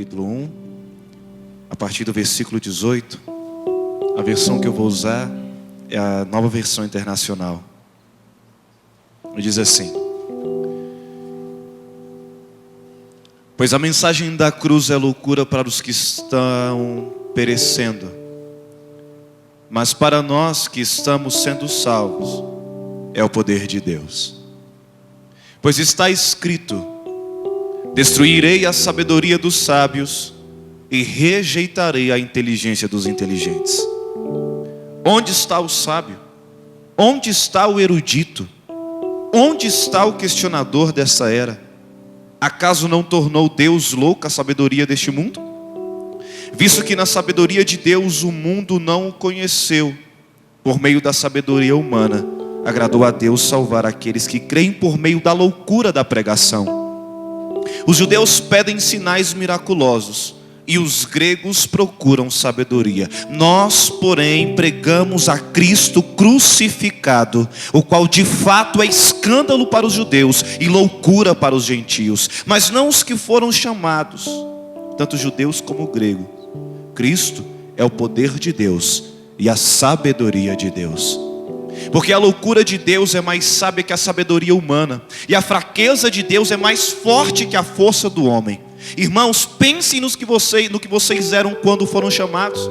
capítulo 1, a partir do versículo 18. A versão que eu vou usar é a Nova Versão Internacional. Diz assim: pois a mensagem da cruz é loucura para os que estão perecendo, mas para nós que estamos sendo salvos, é o poder de Deus. Pois está escrito: destruirei a sabedoria dos sábios e rejeitarei a inteligência dos inteligentes. Onde está o sábio? Onde está o erudito? Onde está o questionador dessa era? Acaso não tornou Deus louca a sabedoria deste mundo? Visto que na sabedoria de Deus o mundo não o conheceu, por meio da sabedoria humana, agradou a Deus salvar aqueles que creem por meio da loucura da pregação. Os judeus pedem sinais miraculosos e os gregos procuram sabedoria. Nós, porém, pregamos a Cristo crucificado, o qual de fato é escândalo para os judeus e loucura para os gentios, mas não os que foram chamados, tanto judeus como grego. Cristo é o poder de Deus e a sabedoria de Deus. Porque a loucura de Deus é mais sábia que a sabedoria humana, e a fraqueza de Deus é mais forte que a força do homem. Irmãos, pensem no que vocês eram quando foram chamados.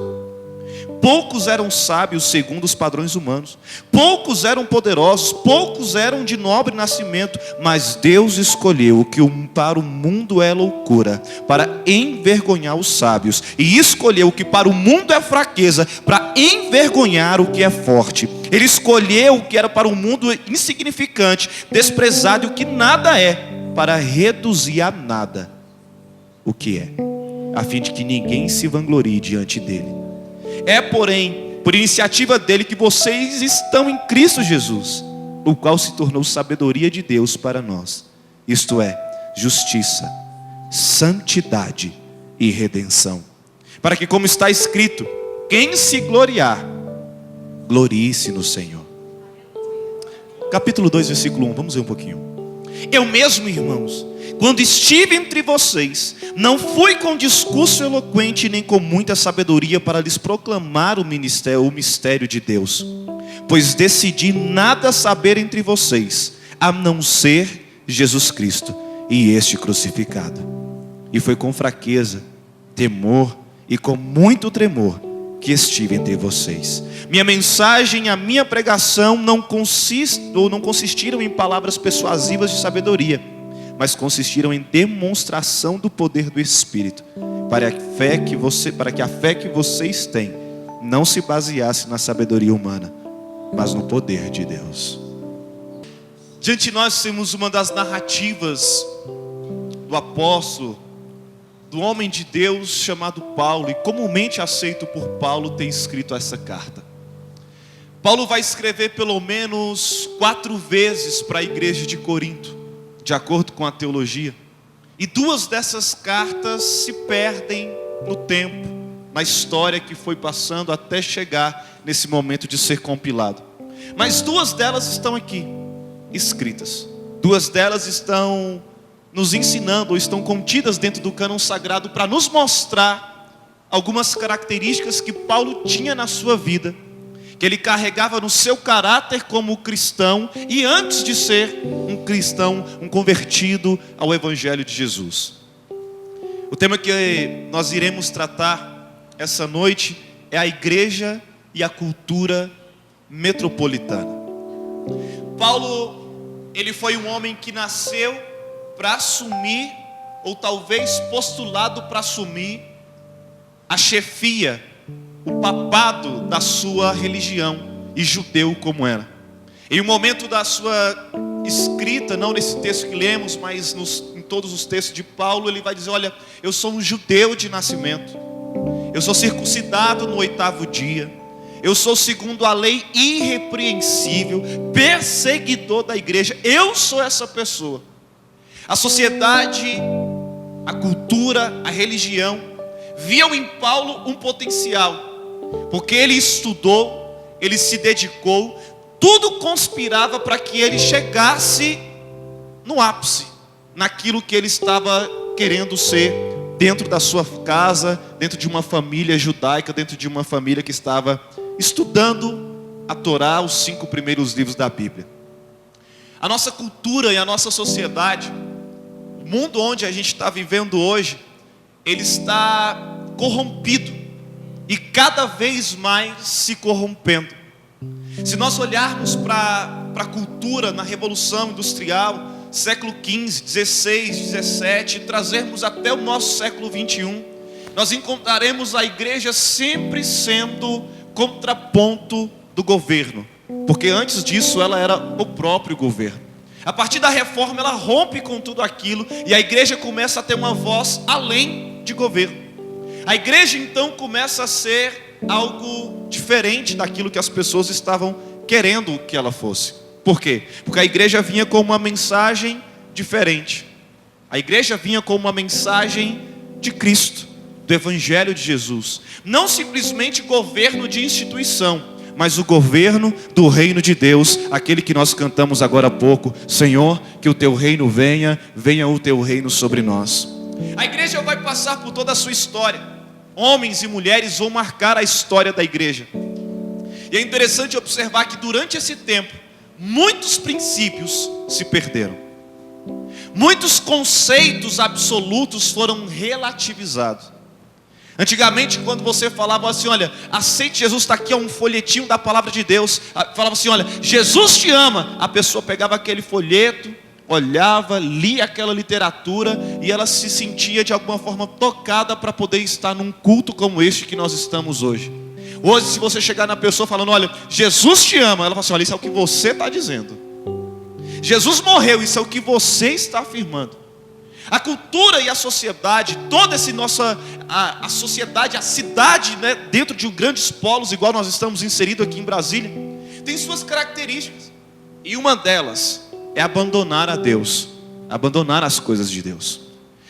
Poucos eram sábios segundo os padrões humanos, poucos eram poderosos, poucos eram de nobre nascimento, mas Deus escolheu o que para o mundo é loucura, para envergonhar os sábios, e escolheu o que para o mundo é fraqueza, para envergonhar o que é forte. Ele escolheu o que era para o mundo insignificante, desprezado e o que nada é, para reduzir a nada o que é, a fim de que ninguém se vanglorie diante dele. É, porém, por iniciativa dele que vocês estão em Cristo Jesus, o qual se tornou sabedoria de Deus para nós, isto é, justiça, santidade e redenção, para que, como está escrito, quem se gloriar, glorie-se no Senhor. Capítulo 2, versículo 1, vamos ver um pouquinho. Eu mesmo, irmãos, quando estive entre vocês, não fui com discurso eloquente, nem com muita sabedoria para lhes proclamar o mistério de Deus, pois decidi nada saber entre vocês, a não ser Jesus Cristo e este crucificado. E foi com fraqueza, temor e com muito tremor que estive entre vocês. Minha mensagem, a minha pregação não consistiram em palavras persuasivas de sabedoria, mas consistiram em demonstração do poder do Espírito, para que a fé que vocês têm não se baseasse na sabedoria humana, mas no poder de Deus. Diante de nós temos uma das narrativas do apóstolo, do homem de Deus chamado Paulo, e comumente aceito por Paulo ter escrito essa carta. Paulo vai escrever pelo menos 4 vezes para a igreja de Corinto, de acordo com a teologia, e 2 dessas cartas se perdem no tempo, na história que foi passando até chegar nesse momento de ser compilado. Mas 2 delas estão aqui, escritas. 2 delas estão nos ensinando, ou estão contidas dentro do cânon sagrado, para nos mostrar algumas características que Paulo tinha na sua vida, que ele carregava no seu caráter como cristão, e antes de ser um cristão, um convertido ao Evangelho de Jesus. O tema que nós iremos tratar essa noite é a igreja e a cultura metropolitana. Paulo, ele foi um homem que nasceu para assumir, ou talvez postulado para assumir, a chefia, o papado da sua religião, e judeu como era. Em um momento da sua escrita, não nesse texto que lemos, mas em todos os textos de Paulo, ele vai dizer: olha, eu sou um judeu de nascimento, eu sou circuncidado no 8º dia, eu sou segundo a lei irrepreensível, perseguidor da igreja, eu sou essa pessoa. A sociedade, a cultura, a religião viam em Paulo um potencial, porque ele estudou, ele se dedicou, tudo conspirava para que ele chegasse no ápice, naquilo que ele estava querendo ser dentro da sua casa, dentro de uma família judaica, dentro de uma família que estava estudando a Torá, os 5 primeiros livros da Bíblia. A nossa cultura e a nossa sociedade, o mundo onde a gente está vivendo hoje, ele está corrompido e cada vez mais se corrompendo. Se nós olharmos para a cultura na Revolução Industrial, século XV, XVI, XVII, e trazermos até o nosso século XXI, nós encontraremos a igreja sempre sendo contraponto do governo, porque antes disso ela era o próprio governo. A partir da reforma ela rompe com tudo aquilo e a igreja começa a ter uma voz além de governo. A igreja então começa a ser algo diferente daquilo que as pessoas estavam querendo que ela fosse. Por quê? Porque a igreja vinha com uma mensagem diferente. A igreja vinha com uma mensagem de Cristo, do Evangelho de Jesus. Não simplesmente governo de instituição, mas o governo do reino de Deus, aquele que nós cantamos agora há pouco: Senhor, que o teu reino venha, venha o teu reino sobre nós. A igreja vai passar por toda a sua história. Homens e mulheres vão marcar a história da igreja. E é interessante observar que durante esse tempo, muitos princípios se perderam. Muitos conceitos absolutos foram relativizados. Antigamente, quando você falava assim, olha, aceite Jesus, está aqui um folhetinho da palavra de Deus. Falava assim, olha, Jesus te ama. A pessoa pegava aquele folheto, olhava, lia aquela literatura e ela se sentia de alguma forma tocada para poder estar num culto como este que nós estamos hoje. Hoje, se você chegar na pessoa falando, olha, Jesus te ama, ela fala assim, olha, isso é o que você está dizendo. Jesus morreu, isso é o que você está afirmando. A cultura e a sociedade, toda essa nossa, a sociedade, a cidade, né, dentro de grandes polos, igual nós estamos inseridos aqui em Brasília, tem suas características. E uma delas é abandonar a Deus, abandonar as coisas de Deus.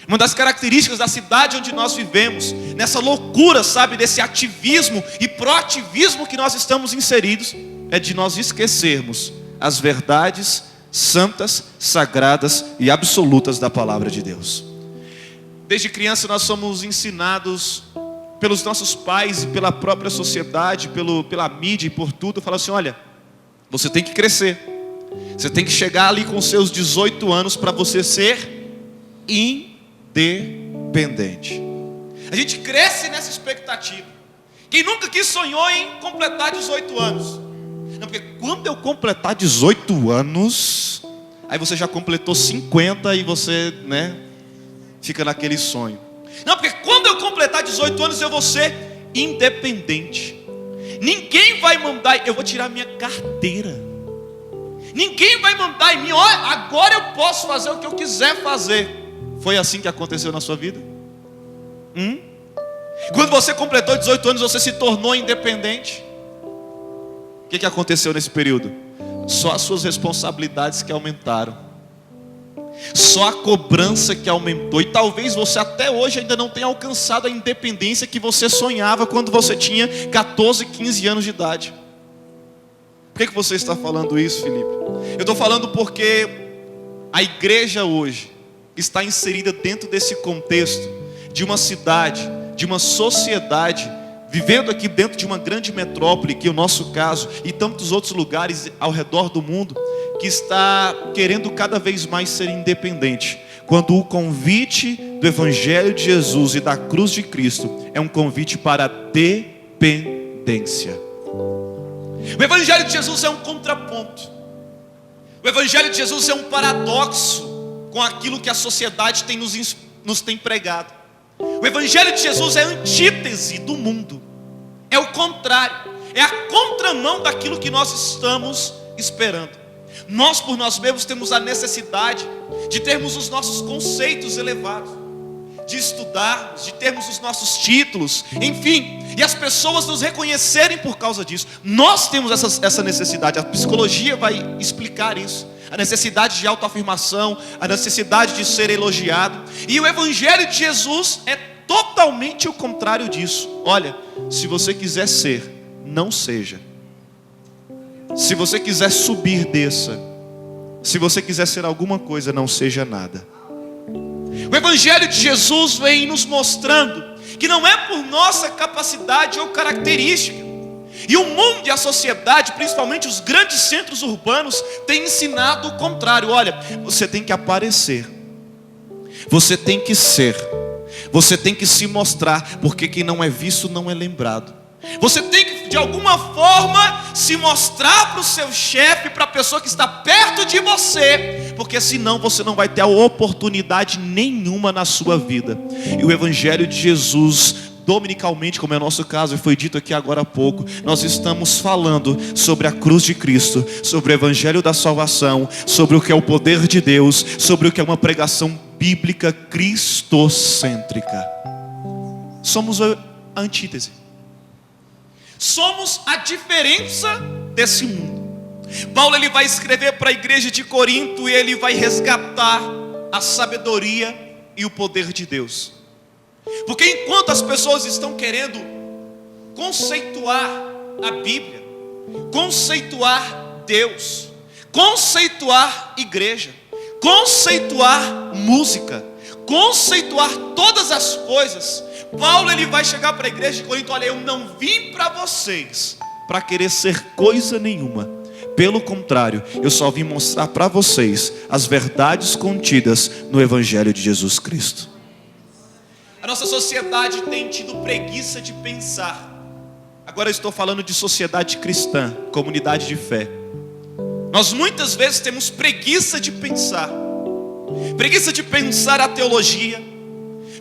Uma das características da cidade onde nós vivemos, nessa loucura, sabe, desse ativismo e proativismo que nós estamos inseridos, é de nós esquecermos as verdades santas, sagradas e absolutas da palavra de Deus. Desde criança nós somos ensinados pelos nossos pais e pela própria sociedade, pela mídia e por tudo, fala assim, olha, você tem que crescer, você tem que chegar ali com seus 18 anos para você ser independente. A gente cresce nessa expectativa. Quem nunca que sonhou em completar 18 anos? Não, porque quando eu completar 18 anos, aí você já completou 50 e você, né, fica naquele sonho. Não, porque quando eu completar 18 anos eu vou ser independente. Ninguém vai mandar, eu vou tirar minha carteira. Ninguém vai mandar em mim, olha, agora eu posso fazer o que eu quiser fazer. Foi assim que aconteceu na sua vida? Quando você completou 18 anos, você se tornou independente. O que aconteceu nesse período? Só as suas responsabilidades que aumentaram, só a cobrança que aumentou. E talvez você até hoje ainda não tenha alcançado a independência que você sonhava quando você tinha 14, 15 anos de idade. Por que você está falando isso, Felipe? Eu estou falando porque a igreja hoje está inserida dentro desse contexto de uma cidade, de uma sociedade, vivendo aqui dentro de uma grande metrópole, que é o nosso caso, e tantos outros lugares ao redor do mundo, que está querendo cada vez mais ser independente, quando o convite do Evangelho de Jesus e da cruz de Cristo é um convite para a dependência. O Evangelho de Jesus é um contraponto. O Evangelho de Jesus é um paradoxo com aquilo que a sociedade nos tem pregado. O Evangelho de Jesus é a antítese do mundo. É o contrário. É a contramão daquilo que nós estamos esperando. Nós por nós mesmos temos a necessidade de termos os nossos conceitos elevados, de estudarmos, de termos os nossos títulos, enfim, e as pessoas nos reconhecerem por causa disso. Nós temos essa necessidade. A psicologia vai explicar isso. A necessidade de autoafirmação, a necessidade de ser elogiado. E o Evangelho de Jesus é totalmente o contrário disso. Olha, se você quiser ser, não seja. Se você quiser subir, desça. Se você quiser ser alguma coisa, não seja nada. O Evangelho de Jesus vem nos mostrando que não é por nossa capacidade ou característica. E o mundo e a sociedade, principalmente os grandes centros urbanos, têm ensinado o contrário. Olha, você tem que aparecer, você tem que ser, você tem que se mostrar, porque quem não é visto não é lembrado. Você tem que de alguma forma se mostrar para o seu chefe, para a pessoa que está perto de você, porque senão você não vai ter a oportunidade nenhuma na sua vida. E o Evangelho de Jesus, dominicalmente, como é o nosso caso, e foi dito aqui agora há pouco, nós estamos falando sobre a cruz de Cristo, sobre o Evangelho da salvação, sobre o que é o poder de Deus, sobre o que é uma pregação bíblica cristocêntrica. Somos a antítese. Somos a diferença desse mundo. Paulo ele vai escrever para a igreja de Corinto e ele vai resgatar a sabedoria e o poder de Deus. Porque enquanto as pessoas estão querendo conceituar a Bíblia, conceituar Deus, conceituar igreja, conceituar música, conceituar todas as coisas, Paulo ele vai chegar para a igreja de Corinto: olha, eu não vim para vocês para querer ser coisa nenhuma. Pelo contrário, eu só vim mostrar para vocês as verdades contidas no Evangelho de Jesus Cristo. A nossa sociedade tem tido preguiça de pensar. Agora eu estou falando de sociedade cristã, comunidade de fé. Nós muitas vezes temos preguiça de pensar. Preguiça de pensar a teologia.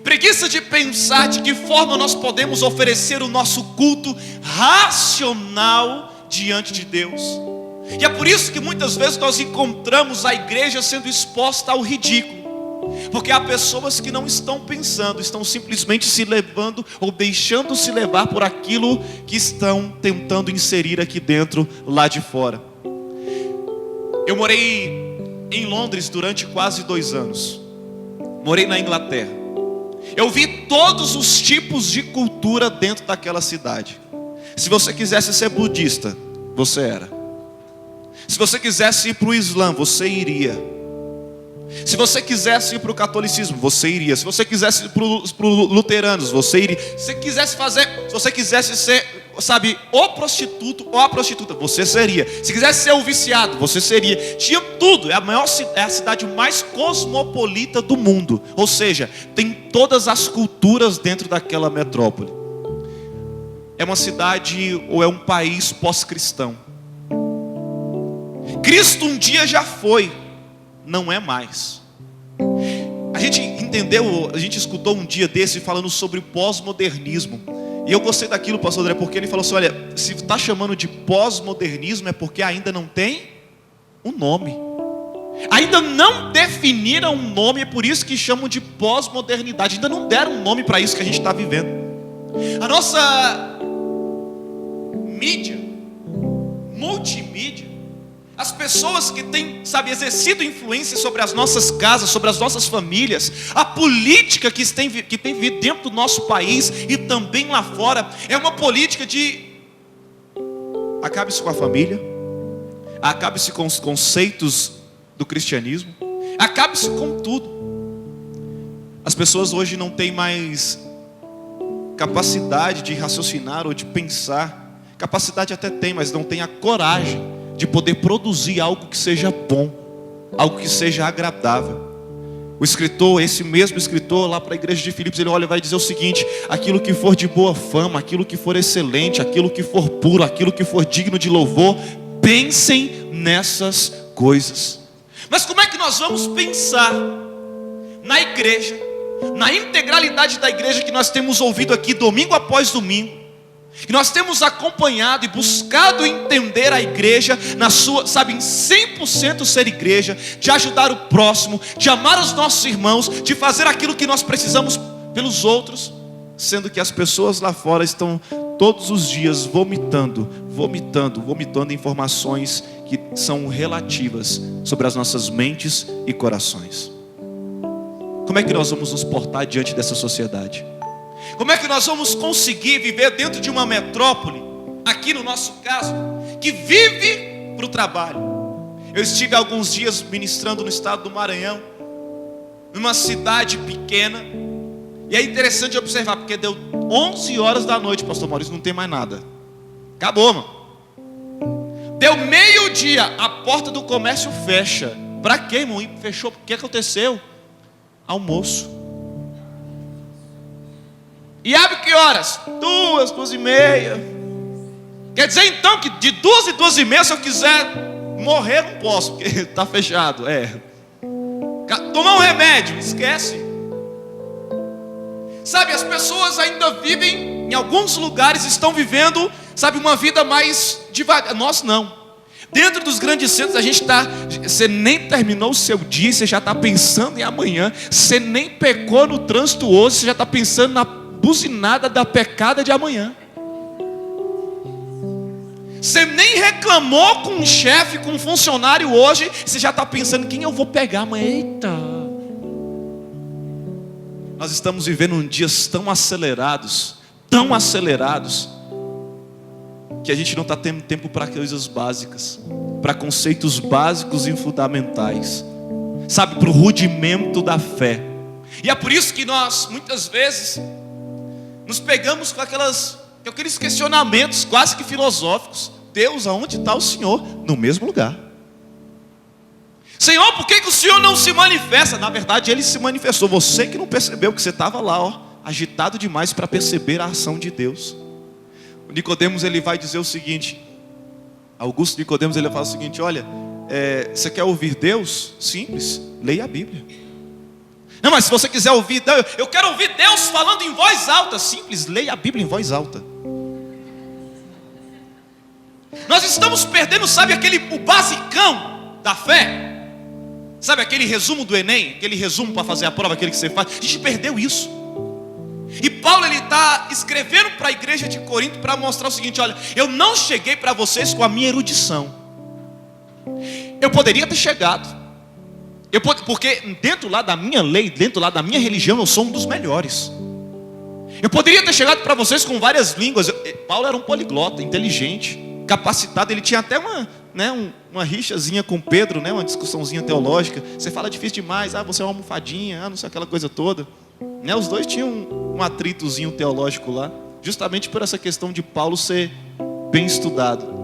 Preguiça de pensar de que forma nós podemos oferecer o nosso culto racional diante de Deus. E é por isso que muitas vezes nós encontramos a igreja sendo exposta ao ridículo. Porque há pessoas que não estão pensando, estão simplesmente se levando ou deixando se levar por aquilo que estão tentando inserir aqui dentro, lá de fora. Eu morei em Londres durante quase 2 anos. Morei na Inglaterra. Eu vi todos os tipos de cultura dentro daquela cidade. Se você quisesse ser budista, você era. Se você quisesse ir para o Islã, você iria. Se você quisesse ir para o catolicismo, você iria. Se você quisesse ir para os luteranos, você iria. Se você quisesse ser, sabe, o prostituto ou a prostituta, você seria. Se quisesse ser o viciado, você seria. Tinha tudo. É a cidade mais cosmopolita do mundo. Ou seja, tem todas as culturas dentro daquela metrópole. É uma cidade ou é um país pós-cristão. Cristo um dia já foi, não é mais. A gente entendeu, a gente escutou um dia desse falando sobre pós-modernismo. E eu gostei daquilo, pastor André, porque ele falou assim: olha, se está chamando de pós-modernismo é porque ainda não tem um nome. Ainda não definiram um nome, é por isso que chamam de pós-modernidade. Ainda não deram um nome para isso que a gente está vivendo. A nossa mídia, multimídia, as pessoas que têm, sabe, exercido influência sobre as nossas casas, sobre as nossas famílias, a política que tem vindo dentro do nosso país e também lá fora, é uma política de acabe-se com a família, acabe-se com os conceitos do cristianismo, acabe-se com tudo. As pessoas hoje não têm mais capacidade de raciocinar ou de pensar. Capacidade até tem, mas não tem a coragem de poder produzir algo que seja bom, algo que seja agradável. O escritor, esse mesmo escritor lá para a igreja de Filipos, ele vai dizer o seguinte: aquilo que for de boa fama, aquilo que for excelente, aquilo que for puro, aquilo que for digno de louvor, pensem nessas coisas. Mas como é que nós vamos pensar na igreja, na integralidade da igreja que nós temos ouvido aqui domingo após domingo, que nós temos acompanhado e buscado entender a igreja na sua, sabe, em 100% ser igreja, de ajudar o próximo, de amar os nossos irmãos, de fazer aquilo que nós precisamos pelos outros, sendo que as pessoas lá fora estão todos os dias vomitando informações que são relativas sobre as nossas mentes e corações. Como é que nós vamos nos portar diante dessa sociedade? Como é que nós vamos conseguir viver dentro de uma metrópole, aqui no nosso caso, que vive para o trabalho? Eu estive há alguns dias ministrando no estado do Maranhão, numa cidade pequena. E é interessante observar, porque deu 11 horas da noite, pastor Maurício, não tem mais nada. Acabou, mano. Deu meio-dia, a porta do comércio fecha. Pra quê, irmão? Fechou, o que aconteceu? Almoço. E abre que horas? 2, 2h30. Quer dizer então que de 2 e 2h30, se eu quiser morrer, não posso, porque está fechado. Tomar um remédio, esquece. Sabe, as pessoas ainda vivem, em alguns lugares estão vivendo, sabe, uma vida mais devagar. Nós não. Dentro dos grandes centros a gente está, você nem terminou o seu dia, você já está pensando em amanhã. Você nem pecou no trânsito hoje, você já está pensando na buzinada da pecada de amanhã. Você nem reclamou com um chefe, com um funcionário hoje, você já está pensando quem eu vou pegar amanhã. Eita! Nós estamos vivendo dias tão acelerados, que a gente não está tendo tempo para coisas básicas, para conceitos básicos e fundamentais, sabe, para o rudimento da fé. E é por isso que nós, muitas vezes, nos pegamos com aqueles questionamentos quase que filosóficos. Deus, aonde está o Senhor? No mesmo lugar. Senhor, por que o Senhor não se manifesta? Na verdade, Ele se manifestou. Você que não percebeu, que você estava lá, agitado demais para perceber a ação de Deus. O Nicodemos, ele vai dizer o seguinte, Augusto Nicodemos, ele fala o seguinte: olha, você quer ouvir Deus? Simples, leia a Bíblia. Não, mas se você quiser ouvir Deus, eu quero ouvir Deus falando em voz alta. Simples, leia a Bíblia em voz alta. Nós estamos perdendo, sabe, o basicão da fé. Sabe aquele resumo do Enem, aquele resumo para fazer a prova, aquele que você faz. A gente perdeu isso. E Paulo, ele está escrevendo para a igreja de Corinto para mostrar o seguinte: olha, eu não cheguei para vocês com a minha erudição. Eu poderia ter chegado, porque dentro lá da minha lei, dentro lá da minha religião, eu sou um dos melhores. Eu poderia ter chegado para vocês com várias línguas. Paulo era um poliglota, inteligente, capacitado. Ele tinha até uma rixazinha com Pedro, uma discussãozinha teológica. Você fala difícil demais, você é uma almofadinha, não sei, aquela coisa toda. Os dois tinham um atritozinho teológico lá, justamente por essa questão de Paulo ser bem estudado.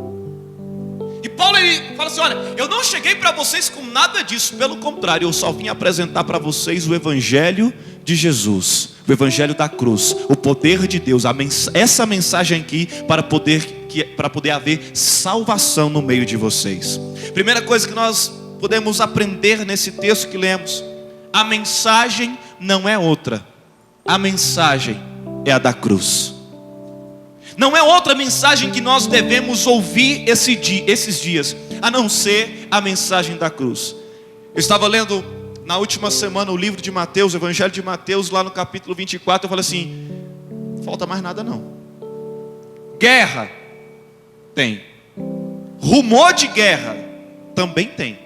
E Paulo, ele fala assim: olha, eu não cheguei para vocês com nada disso, pelo contrário, eu só vim apresentar para vocês o Evangelho de Jesus, o Evangelho da cruz, o poder de Deus, essa mensagem aqui para poder haver salvação no meio de vocês. Primeira coisa que nós podemos aprender nesse texto que lemos: a mensagem não é outra, a mensagem é a da cruz. Não é outra mensagem que nós devemos ouvir esses dias, a não ser a mensagem da cruz. Eu estava lendo na última semana o livro de Mateus, o Evangelho de Mateus, lá no capítulo 24, eu falei assim: não falta mais nada não. Guerra tem, rumor de guerra também tem,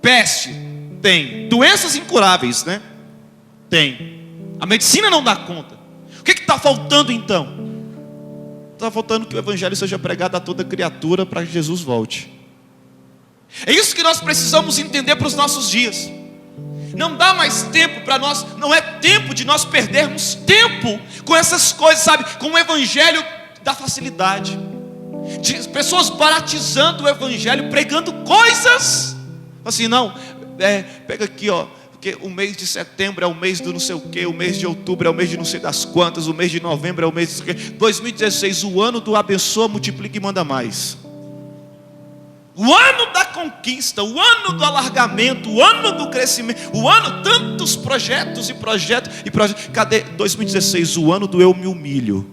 peste tem, doenças incuráveis, tem. A medicina não dá conta. O que está faltando então? Está faltando que o Evangelho seja pregado a toda criatura para que Jesus volte. É isso que nós precisamos entender para os nossos dias. Não dá mais tempo para nós, não é tempo de nós perdermos tempo com essas coisas, sabe? Com o Evangelho da facilidade, de pessoas baratizando o Evangelho, pregando coisas assim, não, pega aqui, porque o mês de setembro é o mês do não sei o que, o mês de outubro é o mês de não sei das quantas, o mês de novembro é o mês de 2016, o ano do abençoa, multiplica e manda mais. O ano da conquista, o ano do alargamento, o ano do crescimento, o ano, tantos projetos e projetos. Cadê 2016? O ano do eu me humilho.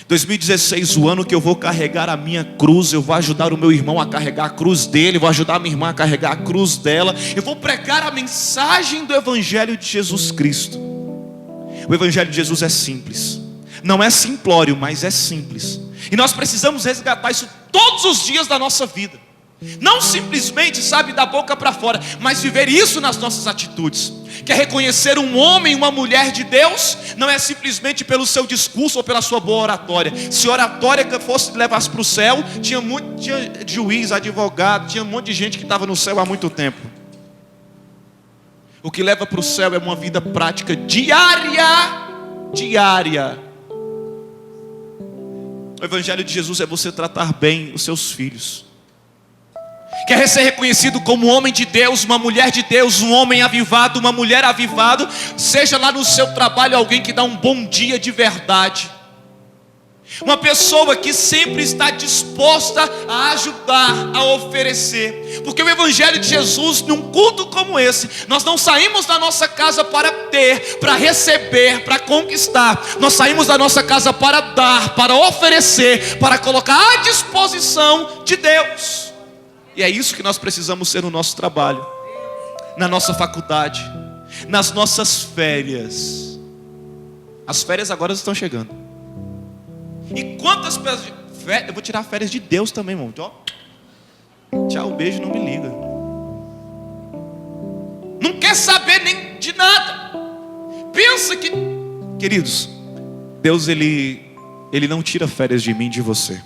2016, o ano que eu vou carregar a minha cruz. Eu vou ajudar o meu irmão a carregar a cruz dele, vou ajudar a minha irmã a carregar a cruz dela. Eu vou pregar a mensagem do Evangelho de Jesus Cristo. O Evangelho de Jesus é simples, não é simplório, mas é simples. E nós precisamos resgatar isso todos os dias da nossa vida. Não simplesmente, sabe, da boca para fora, mas viver isso nas nossas atitudes. Quer reconhecer um homem, uma mulher de Deus, não é simplesmente pelo seu discurso ou pela sua boa oratória. Se oratória fosse levar para o céu, tinha juiz, advogado, tinha um monte de gente que estava no céu há muito tempo. O que leva para o céu é uma vida prática diária. O Evangelho de Jesus é você tratar bem os seus filhos. Quer ser reconhecido como um homem de Deus, uma mulher de Deus, um homem avivado, uma mulher avivado? Seja lá no seu trabalho alguém que dá um bom dia de verdade. Uma pessoa que sempre está disposta a ajudar, a oferecer. Porque o Evangelho de Jesus, num culto como esse, nós não saímos da nossa casa para ter, para receber, para conquistar. Nós saímos da nossa casa para dar, para oferecer, para colocar à disposição de Deus. E é isso que nós precisamos ser no nosso trabalho, na nossa faculdade, nas nossas férias. As férias agora estão chegando. E quantas pessoas... Eu vou tirar férias de Deus também, irmão. Tchau, beijo, não me liga. Não quer saber nem de nada. Pensa que... Queridos, Deus ele não tira férias de mim, de você.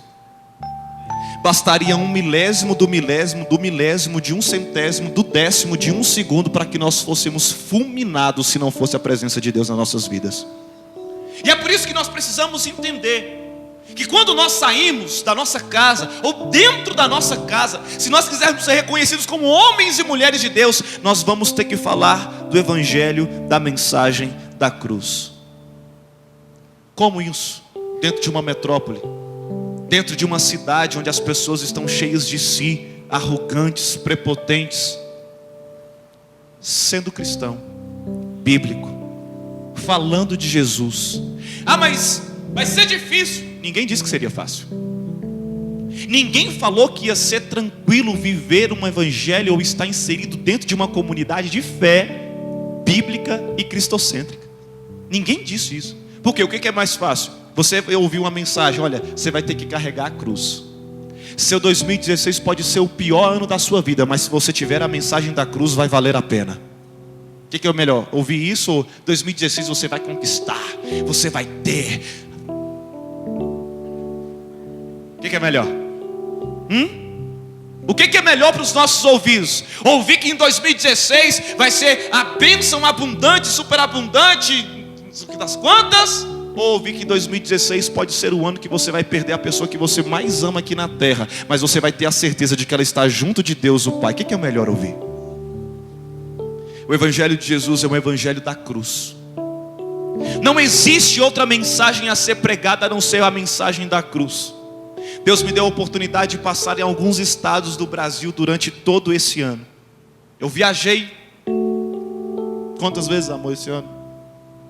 Bastaria 1/1000 do milésimo, do milésimo, de 1/100, do 10º, de 1 segundo, para que nós fôssemos fulminados, se não fosse a presença de Deus nas nossas vidas. E é por isso que nós precisamos entender que quando nós saímos da nossa casa, ou dentro da nossa casa, se nós quisermos ser reconhecidos como homens e mulheres de Deus, nós vamos ter que falar do Evangelho, da mensagem da cruz. Como isso? Dentro de uma metrópole, dentro de uma cidade onde as pessoas estão cheias de si, arrogantes, prepotentes, sendo cristão, bíblico, falando de Jesus. Ah, mas vai ser difícil. Ninguém disse que seria fácil. Ninguém falou que ia ser tranquilo viver um evangelho ou estar inserido dentro de uma comunidade de fé bíblica e cristocêntrica. Ninguém disse isso. Por quê? O que é mais fácil? Você ouviu uma mensagem: olha, você vai ter que carregar a cruz. Seu 2016 pode ser o pior ano da sua vida, mas se você tiver a mensagem da cruz, vai valer a pena. O que é o melhor? Ouvir isso ou 2016 você vai conquistar, você vai ter? O que é melhor? O que é melhor para os nossos ouvidos? Ouvir que em 2016 vai ser a bênção abundante, superabundante, das quantas? Ou ouvir que 2016 pode ser o ano que você vai perder a pessoa que você mais ama aqui na terra, mas você vai ter a certeza de que ela está junto de Deus o Pai? O que é melhor ouvir? O Evangelho de Jesus é um Evangelho da cruz. Não existe outra mensagem a ser pregada a não ser a mensagem da cruz. Deus me deu a oportunidade de passar em alguns estados do Brasil durante todo esse ano. Eu viajei quantas vezes, amor, esse ano?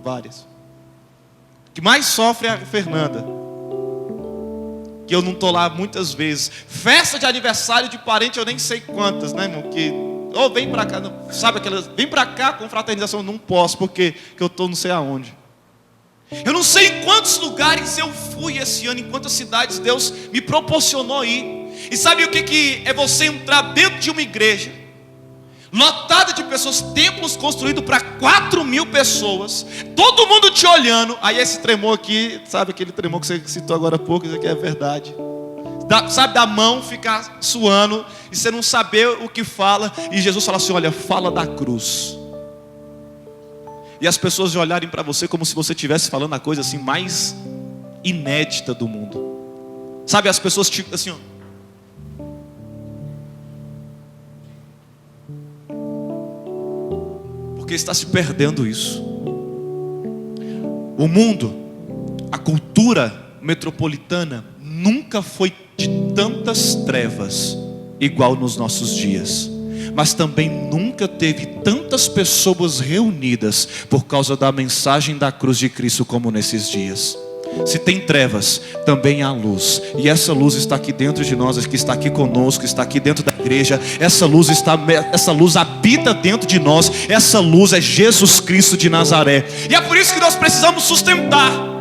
Várias. O que mais sofre é a Fernanda, que eu não estou lá muitas vezes. Festa de aniversário de parente eu nem sei quantas, né, irmão? Que vem para cá, não, sabe aquelas, vem para cá com fraternização, eu não posso porque eu estou não sei aonde. Eu não sei em quantos lugares eu fui esse ano, em quantas cidades Deus me proporcionou ir. E sabe o que é você entrar dentro de uma igreja lotada de pessoas, templos construídos para 4.000 pessoas, todo mundo te olhando. Aí esse tremor aqui, sabe aquele tremor que você citou agora há pouco, isso aqui é verdade. Sabe, da mão ficar suando e você não saber o que fala. E Jesus fala assim: olha, fala da cruz. E as pessoas olharem para você como se você estivesse falando a coisa assim mais inédita do mundo. Sabe, as pessoas tipo assim, porque está se perdendo isso. O mundo, a cultura metropolitana nunca foi de tantas trevas igual nos nossos dias. Mas também nunca teve tantas pessoas reunidas por causa da mensagem da cruz de Cristo como nesses dias. Se tem trevas, também há luz. E essa luz está aqui dentro de nós, que está aqui conosco, está aqui dentro da igreja. Essa luz habita dentro de nós. Essa luz é Jesus Cristo de Nazaré. E é por isso que nós precisamos sustentar.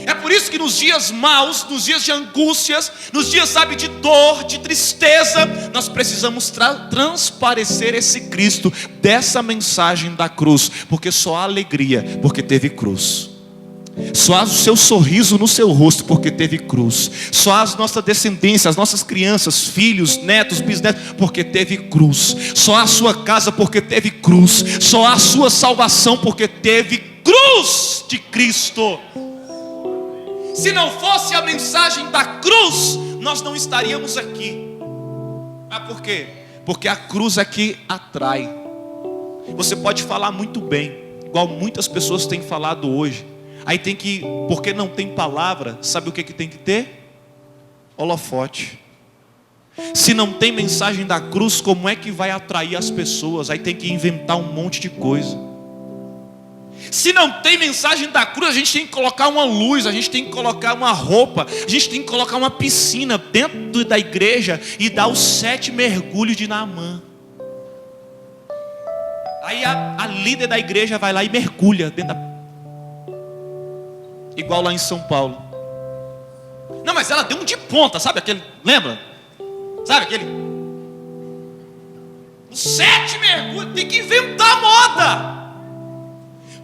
É por isso que nos dias maus, nos dias de angústias, nos dias, sabe, de dor, de tristeza, nós precisamos transparecer esse Cristo, dessa mensagem da cruz. Porque só há alegria porque teve cruz. Só há o seu sorriso no seu rosto porque teve cruz. Só há as nossas descendências, as nossas crianças, filhos, netos, bisnetos, porque teve cruz. Só há a sua casa porque teve cruz. Só há a sua salvação porque teve cruz de Cristo. Se não fosse a mensagem da cruz, nós não estaríamos aqui. Ah, por quê? Porque a cruz aqui atrai. Você pode falar muito bem, igual muitas pessoas têm falado hoje. Aí tem que, porque não tem palavra, sabe o que tem que ter? Holofote. Se não tem mensagem da cruz, como é que vai atrair as pessoas? Aí tem que inventar um monte de coisa. Se não tem mensagem da cruz, a gente tem que colocar uma luz, a gente tem que colocar uma roupa, a gente tem que colocar uma piscina dentro da igreja e dar os 7 mergulhos de Naamã. Aí a líder da igreja vai lá e mergulha dentro da... Igual lá em São Paulo. Não, mas ela deu um de ponta, sabe aquele, lembra? Sabe aquele? Os 7 mergulhos, tem que inventar moda.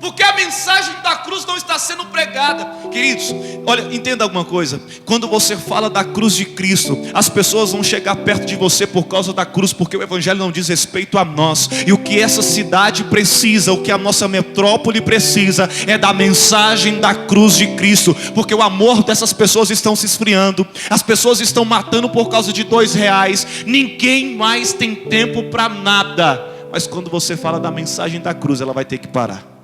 Porque a mensagem da cruz não está sendo pregada. Queridos, olha, entenda alguma coisa. Quando você fala da cruz de Cristo, as pessoas vão chegar perto de você por causa da cruz, porque o evangelho não diz respeito a nós. E o que essa cidade precisa, o que a nossa metrópole precisa, é da mensagem da cruz de Cristo. Porque o amor dessas pessoas estão se esfriando. As pessoas estão matando por causa de R$2. Ninguém mais tem tempo para nada. Mas quando você fala da mensagem da cruz, ela vai ter que parar.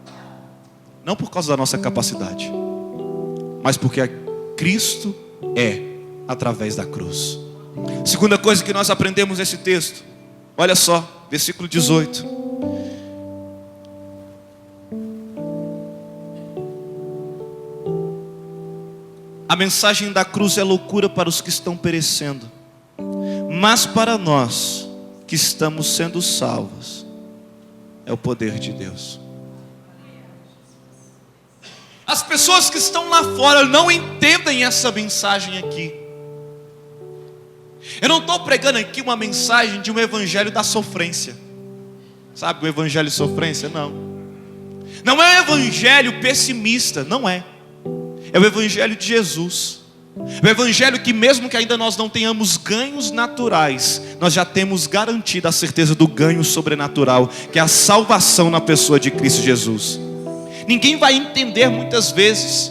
Não por causa da nossa capacidade, mas porque Cristo é através da cruz. Segunda coisa que nós aprendemos nesse texto, olha só, versículo 18. A mensagem da cruz é loucura para os que estão perecendo, mas para nós que estamos sendo salvos, é o poder de Deus. As pessoas que estão lá fora não entendem essa mensagem aqui. Eu não estou pregando aqui uma mensagem de um evangelho da sofrência. Sabe o evangelho de sofrência? Não. Não é um evangelho pessimista, não é. É o evangelho de Jesus. O evangelho que mesmo que ainda nós não tenhamos ganhos naturais, nós já temos garantida a certeza do ganho sobrenatural, que é a salvação na pessoa de Cristo Jesus. Ninguém vai entender muitas vezes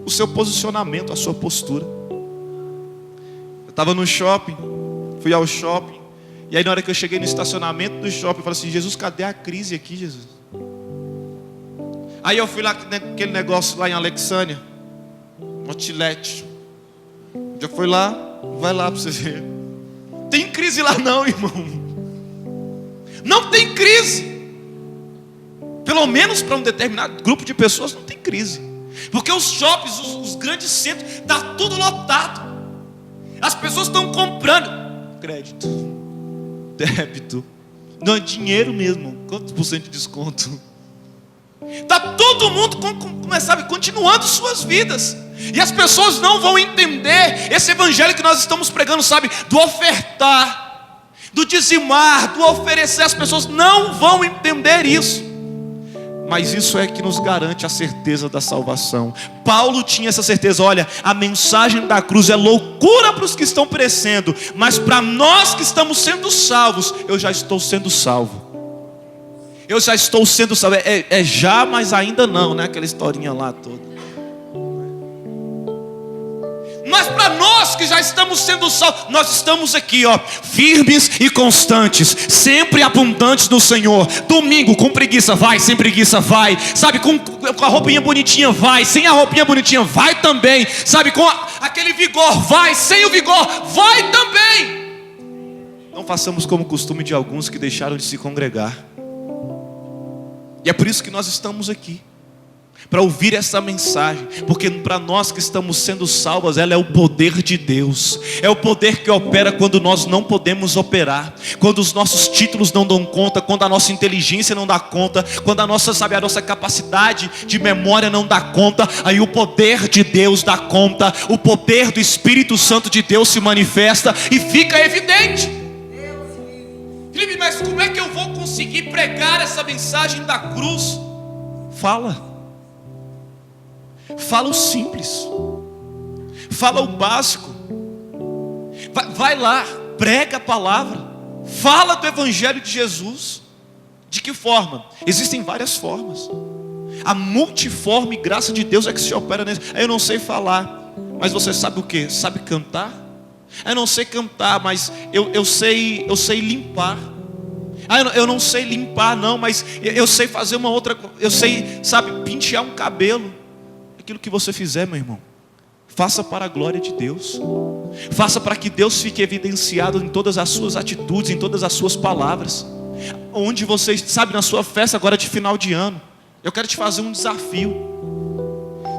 o seu posicionamento, a sua postura. Eu estava no shopping, fui ao shopping, e aí na hora que eu cheguei no estacionamento do shopping, eu falei assim: Jesus, cadê a crise aqui, Jesus? Aí eu fui lá naquele negócio lá em Alexânia, Outlet. Já foi lá, vai lá para você ver. Tem crise lá não, irmão. Não tem crise. Pelo menos para um determinado grupo de pessoas não tem crise. Porque os shoppings, os grandes centros, está tudo lotado. As pessoas estão comprando. Crédito, débito, não é dinheiro mesmo. Quantos por cento de desconto? Está todo mundo continuando suas vidas. E as pessoas não vão entender esse evangelho que nós estamos pregando, sabe? Do ofertar, do dizimar, do oferecer. As pessoas não vão entender isso. Mas isso é que nos garante a certeza da salvação. Paulo tinha essa certeza. Olha, a mensagem da cruz é loucura para os que estão perecendo, mas para nós que estamos sendo salvos, eu já estou sendo salvo. Eu já estou sendo salvo. Já, mas ainda não, né? Aquela historinha lá toda. Mas para nós que já estamos sendo salvos, nós estamos aqui, ó, firmes e constantes, sempre abundantes no Senhor. Domingo com preguiça vai, sem preguiça vai, sabe, com a roupinha bonitinha vai, sem a roupinha bonitinha vai também, sabe, com aquele vigor vai, sem o vigor vai também. Não façamos como o costume de alguns que deixaram de se congregar. E é por isso que nós estamos aqui, para ouvir essa mensagem, porque para nós que estamos sendo salvos, ela é o poder de Deus, é o poder que opera quando nós não podemos operar, quando os nossos títulos não dão conta, quando a nossa inteligência não dá conta, quando a nossa capacidade de memória não dá conta, aí o poder de Deus dá conta, o poder do Espírito Santo de Deus se manifesta e fica evidente. Felipe, mas como é que eu vou conseguir pregar essa mensagem da cruz? Fala. Fala o simples. Fala o básico. Vai lá, prega a palavra. Fala do Evangelho de Jesus. De que forma? Existem várias formas. A multiforme graça de Deus é que se opera nesse. Eu não sei falar, mas você sabe o que? Sabe cantar? Eu não sei cantar, mas eu sei limpar. Eu não sei limpar não, mas eu sei fazer uma outra. Eu sei, sabe, pentear um cabelo. Aquilo que você fizer, meu irmão, faça para a glória de Deus. Faça para que Deus fique evidenciado em todas as suas atitudes, em todas as suas palavras. Onde você, sabe, na sua festa agora de final de ano, eu quero te fazer um desafio.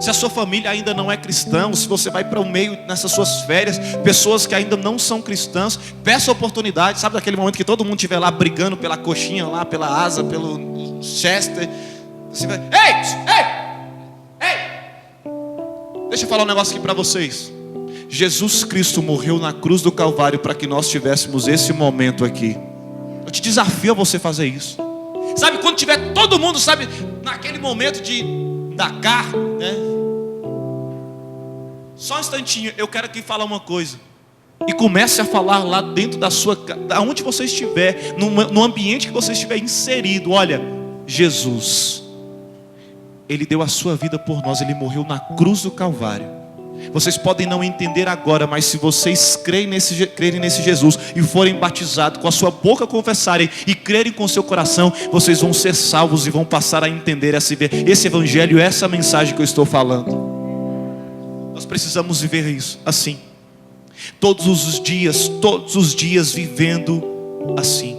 Se a sua família ainda não é cristã, ou se você vai para o meio nessas suas férias, pessoas que ainda não são cristãs, peça a oportunidade, sabe, daquele momento que todo mundo estiver lá brigando pela coxinha, lá pela asa, pelo chester. Você vai, ei! Deixa eu falar um negócio aqui para vocês. Jesus Cristo morreu na cruz do Calvário para que nós tivéssemos esse momento aqui. Eu te desafio a você fazer isso. Sabe, quando tiver todo mundo, sabe, naquele momento da carne, né? Só um instantinho, eu quero aqui falar uma coisa. E comece a falar lá dentro da sua casa, aonde você estiver, no ambiente que você estiver inserido. Olha, Jesus, Ele deu a sua vida por nós, Ele morreu na cruz do Calvário. Vocês podem não entender agora, mas se vocês crerem nesse Jesus e forem batizados, com a sua boca confessarem e crerem com o seu coração, vocês vão ser salvos e vão passar a entender esse evangelho, essa mensagem que eu estou falando. Nós precisamos viver isso assim, todos os dias vivendo assim.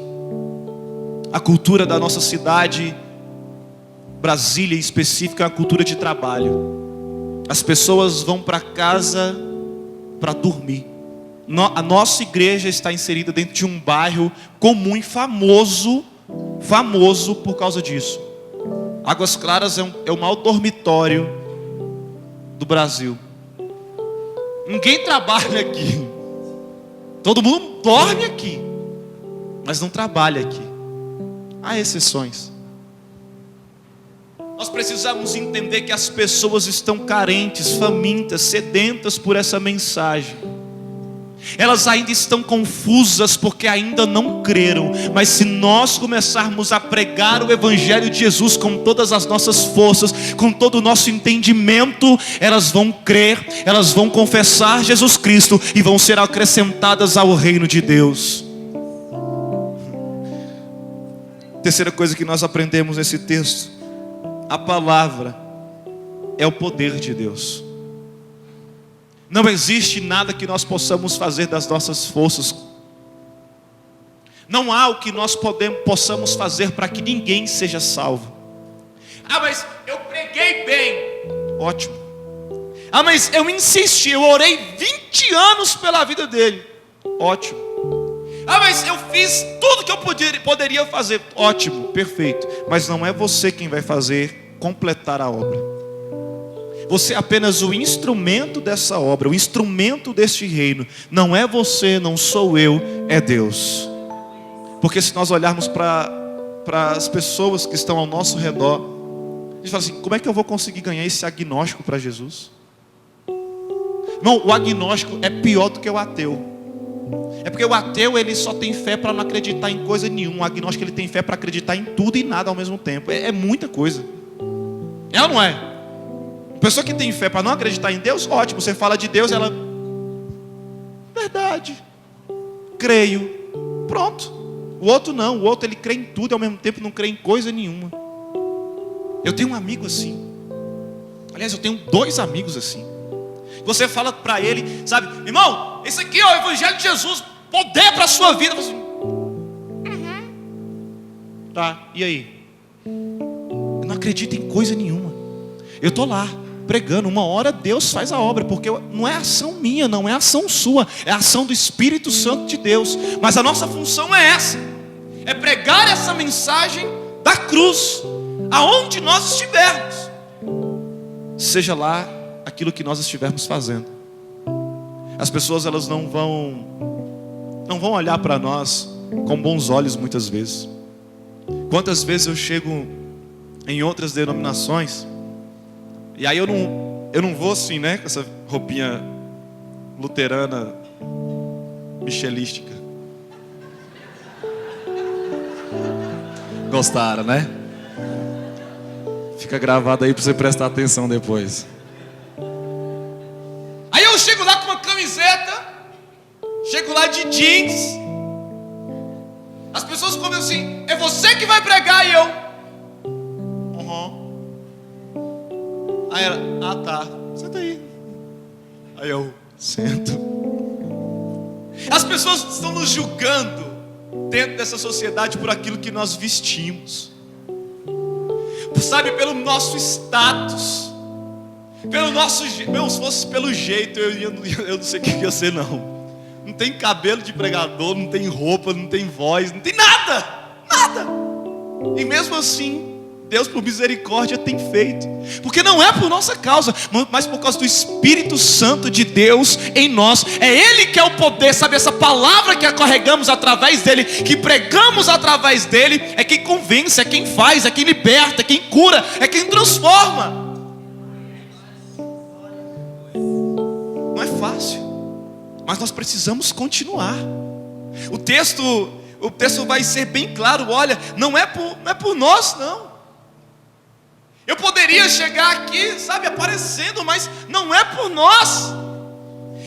A cultura da nossa cidade, Brasília em específico, é uma cultura de trabalho. As pessoas vão para casa para dormir. A nossa igreja está inserida dentro de um bairro comum e famoso por causa disso. Águas Claras é o maior dormitório do Brasil. Ninguém trabalha aqui. Todo mundo dorme aqui, mas não trabalha aqui. Há exceções. Nós precisamos entender que as pessoas estão carentes, famintas, sedentas por essa mensagem. Elas ainda estão confusas porque ainda não creram. Mas se nós começarmos a pregar o Evangelho de Jesus com todas as nossas forças, com todo o nosso entendimento, elas vão crer, elas vão confessar Jesus Cristo e vão ser acrescentadas ao reino de Deus. Terceira coisa que nós aprendemos nesse texto: a palavra é o poder de Deus. Não existe nada que nós possamos fazer das nossas forças. Não há o que nós possamos fazer para que ninguém seja salvo. Ah, mas eu preguei bem. Ótimo. Ah, mas eu insisti, eu orei 20 anos pela vida dele. Ótimo. Ah, mas eu fiz tudo que eu poderia fazer. Ótimo, perfeito. Mas não é você quem vai completar a obra. Você é apenas o instrumento dessa obra, o instrumento deste reino. Não é você, não sou eu, é Deus. Porque se nós olharmos para as pessoas que estão ao nosso redor, a gente fala assim: como é que eu vou conseguir ganhar esse agnóstico para Jesus? Não, o agnóstico é pior do que o ateu. É porque o ateu, ele só tem fé para não acreditar em coisa nenhuma. O agnóstico, ele tem fé para acreditar em tudo e nada ao mesmo tempo. É muita coisa. É ou não é? A pessoa que tem fé para não acreditar em Deus, ótimo. Você fala de Deus, ela... verdade, creio, pronto. O outro não, o outro ele crê em tudo e ao mesmo tempo não crê em coisa nenhuma. Eu tenho um amigo assim. Aliás, eu tenho 2 amigos assim. Você fala para ele, sabe, irmão, esse aqui é o Evangelho de Jesus, poder para a sua vida. Você... Tá, e aí? Eu não acredito em coisa nenhuma. Eu estou lá, pregando, uma hora Deus faz a obra, porque não é ação minha, não é ação sua, é ação do Espírito Santo de Deus. Mas a nossa função é essa, é pregar essa mensagem da cruz, aonde nós estivermos, seja lá aquilo que nós estivermos fazendo. As pessoas, elas não vão olhar para nós com bons olhos muitas vezes. Quantas vezes eu chego em outras denominações, e aí eu eu não vou assim, né? Com essa roupinha luterana, michelística. Gostaram, né? Fica gravado aí pra você prestar atenção depois. Aí eu chego lá com uma camiseta, chego lá de jeans. As pessoas comem assim: é você que vai pregar? E eu: Aí ela: ah, tá, senta aí. Aí eu sento. As pessoas estão nos julgando dentro dessa sociedade por aquilo que nós vestimos, sabe, pelo nosso status, pelo nosso jeito. Meu, se fosse pelo jeito, eu não sei o que ia ser, não. Não tem cabelo de pregador, não tem roupa, não tem voz, não tem nada, nada. E mesmo assim, Deus por misericórdia tem feito, porque não é por nossa causa, mas por causa do Espírito Santo de Deus em nós. É Ele que é o poder, sabe, essa palavra que carregamos através dEle, que pregamos através dEle, é quem convence, é quem faz, é quem liberta, é quem cura, é quem transforma. Não é fácil, mas nós precisamos continuar. O texto vai ser bem claro. Olha, não é por nós, não. Eu poderia chegar aqui, sabe, aparecendo, mas não é por nós.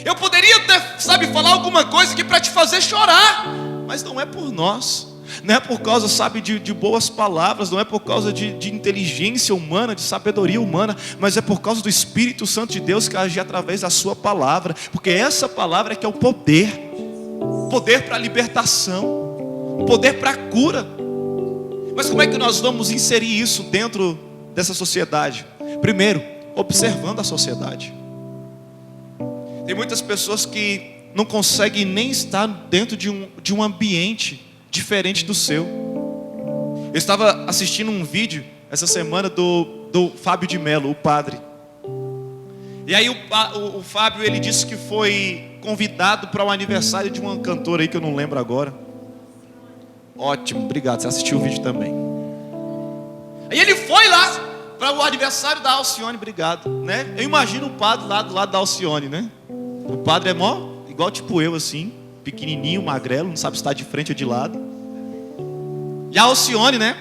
Eu poderia até, sabe, falar alguma coisa aqui para te fazer chorar, mas não é por nós. Não é por causa, sabe, de boas palavras, não é por causa de inteligência humana, de sabedoria humana, mas é por causa do Espírito Santo de Deus que age através da sua palavra, porque essa palavra é que é o poder para a libertação, poder para a cura. Mas como é que nós vamos inserir isso dentro dessa sociedade? Primeiro, observando a sociedade. Tem muitas pessoas que não conseguem nem estar dentro de um ambiente diferente do seu. Eu estava assistindo um vídeo essa semana do Fábio de Mello, o padre. E aí o Fábio, ele disse que foi convidado para o aniversário de uma cantora aí que eu não lembro agora. Ótimo, obrigado, você assistiu o vídeo também. Aí ele foi lá para o aniversário da Alcione, obrigado, né? Eu imagino o padre lá do lado da Alcione, né? O padre é igual tipo eu assim, pequenininho, magrelo, não sabe se está de frente ou de lado. E a Alcione, né?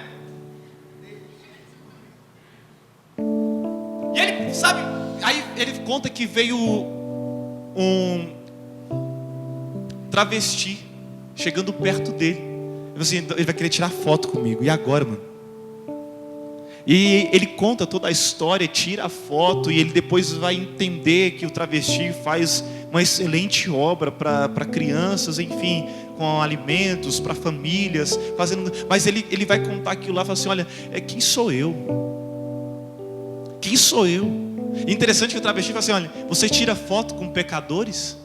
E ele, sabe, aí ele conta que veio um travesti chegando perto dele. Ele vai querer tirar foto comigo. E agora, mano? E ele conta toda a história, tira a foto, e ele depois vai entender que o travesti faz uma excelente obra para crianças, enfim, com alimentos, para famílias, mas ele vai contar aquilo lá e fala assim: olha, quem sou eu? Quem sou eu? E interessante que o travesti fala assim: olha, você tira foto com pecadores?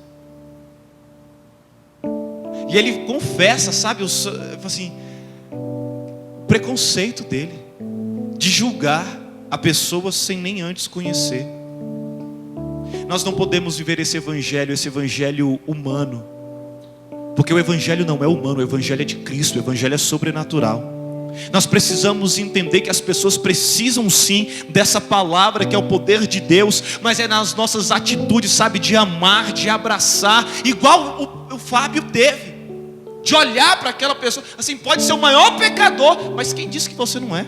E ele confessa, sabe, assim, o preconceito dele de julgar a pessoa sem nem antes conhecer. Nós não podemos viver esse evangelho humano, porque o evangelho não é humano, o evangelho é de Cristo, o evangelho é sobrenatural. Nós precisamos entender que as pessoas precisam sim dessa palavra que é o poder de Deus, mas é nas nossas atitudes, sabe, de amar, de abraçar, igual o Fábio teve, de olhar para aquela pessoa, assim, pode ser o maior pecador, mas quem disse que você não é?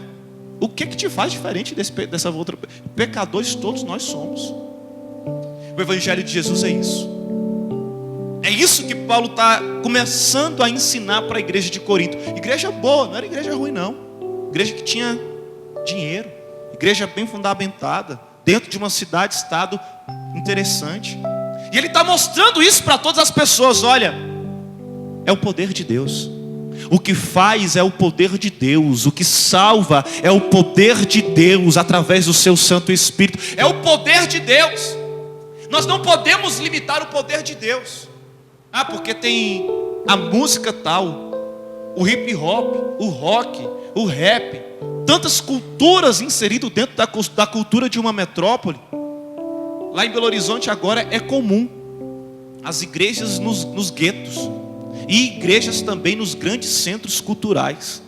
O que te faz diferente dessa outra? Pecadores todos nós somos. O evangelho de Jesus é isso. É isso que Paulo está começando a ensinar para a igreja de Corinto. Igreja boa, não era igreja ruim não. Igreja que tinha dinheiro, igreja bem fundamentada, dentro de uma cidade-estado interessante. E ele está mostrando isso para todas as pessoas. Olha, é o poder de Deus. O que faz é o poder de Deus. O que salva é o poder de Deus através do seu Santo Espírito. É o poder de Deus. Nós não podemos limitar o poder de Deus. Porque tem a música tal, o hip hop, o rock, o rap, tantas culturas inseridas dentro da cultura de uma metrópole. Lá em Belo Horizonte agora é comum as igrejas nos guetos, e igrejas também nos grandes centros culturais.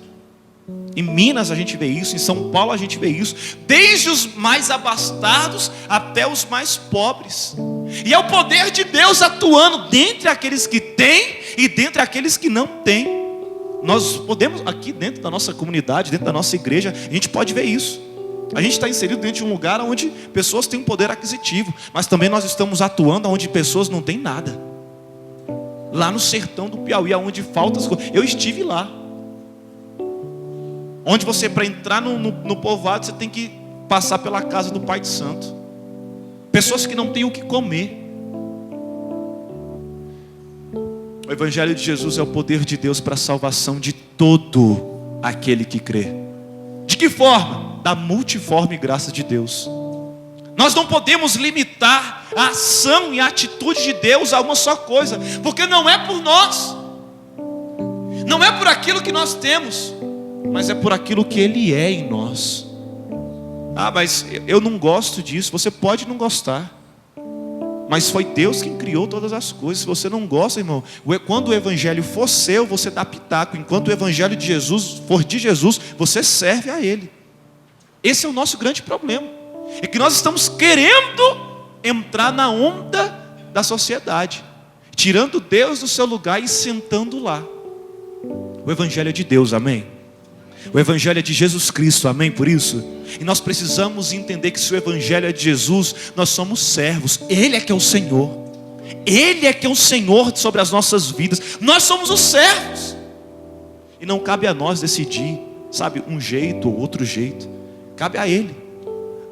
Em Minas a gente vê isso, em São Paulo a gente vê isso, desde os mais abastados até os mais pobres. E é o poder de Deus atuando dentre aqueles que têm e dentre aqueles que não têm. Nós podemos, aqui dentro da nossa comunidade, dentro da nossa igreja, a gente pode ver isso. A gente está inserido dentro de um lugar onde pessoas têm um poder aquisitivo, mas também nós estamos atuando onde pessoas não têm nada. Lá no sertão do Piauí, onde faltam as coisas. Eu estive lá. Onde você, para entrar no povoado, você tem que passar pela casa do Pai de Santo. Pessoas que não têm o que comer. O Evangelho de Jesus é o poder de Deus para a salvação de todo aquele que crê. De que forma? Da multiforme graça de Deus. Nós não podemos limitar a ação e a atitude de Deus a uma só coisa, porque não é por nós, não é por aquilo que nós temos, mas é por aquilo que Ele é em nós. Ah, mas eu não gosto disso. Você pode não gostar, mas foi Deus quem criou todas as coisas. Se você não gosta, irmão, quando o Evangelho for seu, você dá pitaco. Enquanto o Evangelho de Jesus for de Jesus, você serve a Ele. Esse é o nosso grande problema. É que nós estamos querendo entrar na onda da sociedade, tirando Deus do seu lugar e sentando lá. O Evangelho é de Deus, amém? O Evangelho é de Jesus Cristo, amém? Por isso, e nós precisamos entender que se o Evangelho é de Jesus, nós somos servos. Ele é que é o Senhor. Ele é que é o Senhor sobre as nossas vidas. Nós somos os servos. E não cabe a nós decidir, sabe, um jeito ou outro jeito. Cabe a Ele.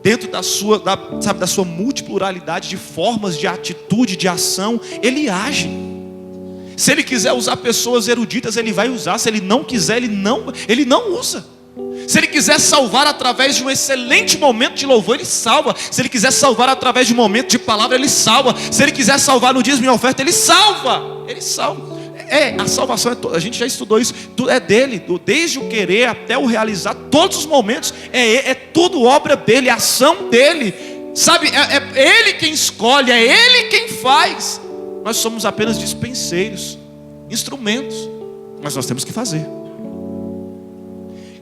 Dentro da sua multipluralidade de formas, de atitude, de ação, Ele age. Se Ele quiser usar pessoas eruditas, Ele vai usar. Se Ele não quiser, Ele não usa. Se Ele quiser salvar através de um excelente momento de louvor, Ele salva. Se Ele quiser salvar através de um momento de palavra, Ele salva. Se Ele quiser salvar no dízimo e oferta, Ele salva. Ele salva. A salvação, a gente já estudou isso, tudo é dele, desde o querer até o realizar, todos os momentos, é tudo obra dele, ação dele, sabe, é Ele quem escolhe, é Ele quem faz. Nós somos apenas dispenseiros, instrumentos, mas nós temos que fazer.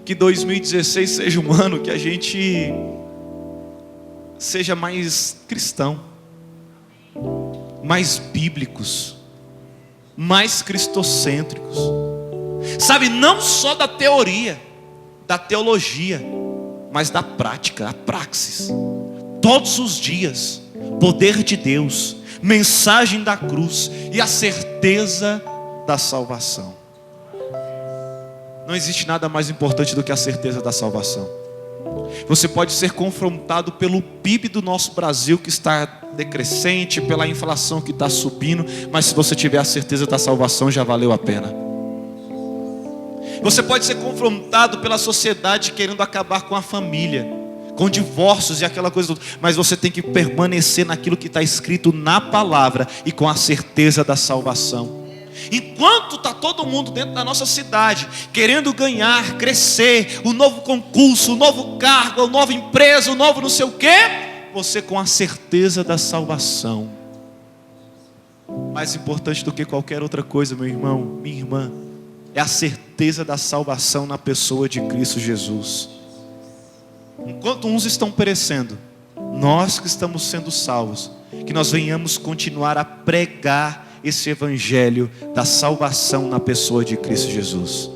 Que 2016 seja um ano que a gente seja mais cristão, mais bíblicos, mais cristocêntricos, sabe, não só da teoria, da teologia, mas da prática, a praxis. Todos os dias, poder de Deus, mensagem da cruz e a certeza da salvação. Não existe nada mais importante do que a certeza da salvação. Você pode ser confrontado pelo PIB do nosso Brasil, que está decrescente, pela inflação que está subindo, mas se você tiver a certeza da salvação, já valeu a pena. Você pode ser confrontado pela sociedade querendo acabar com a família, com divórcios e aquela coisa, mas você tem que permanecer naquilo que está escrito na palavra e com a certeza da salvação. Enquanto está todo mundo dentro da nossa cidade querendo ganhar, crescer, o novo concurso, o novo cargo, a nova empresa, o novo não sei o quê, você com a certeza da salvação. Mais importante do que qualquer outra coisa, meu irmão, minha irmã, é a certeza da salvação na pessoa de Cristo Jesus. Enquanto uns estão perecendo, nós que estamos sendo salvos, que nós venhamos continuar a pregar esse Evangelho da salvação na pessoa de Cristo Jesus.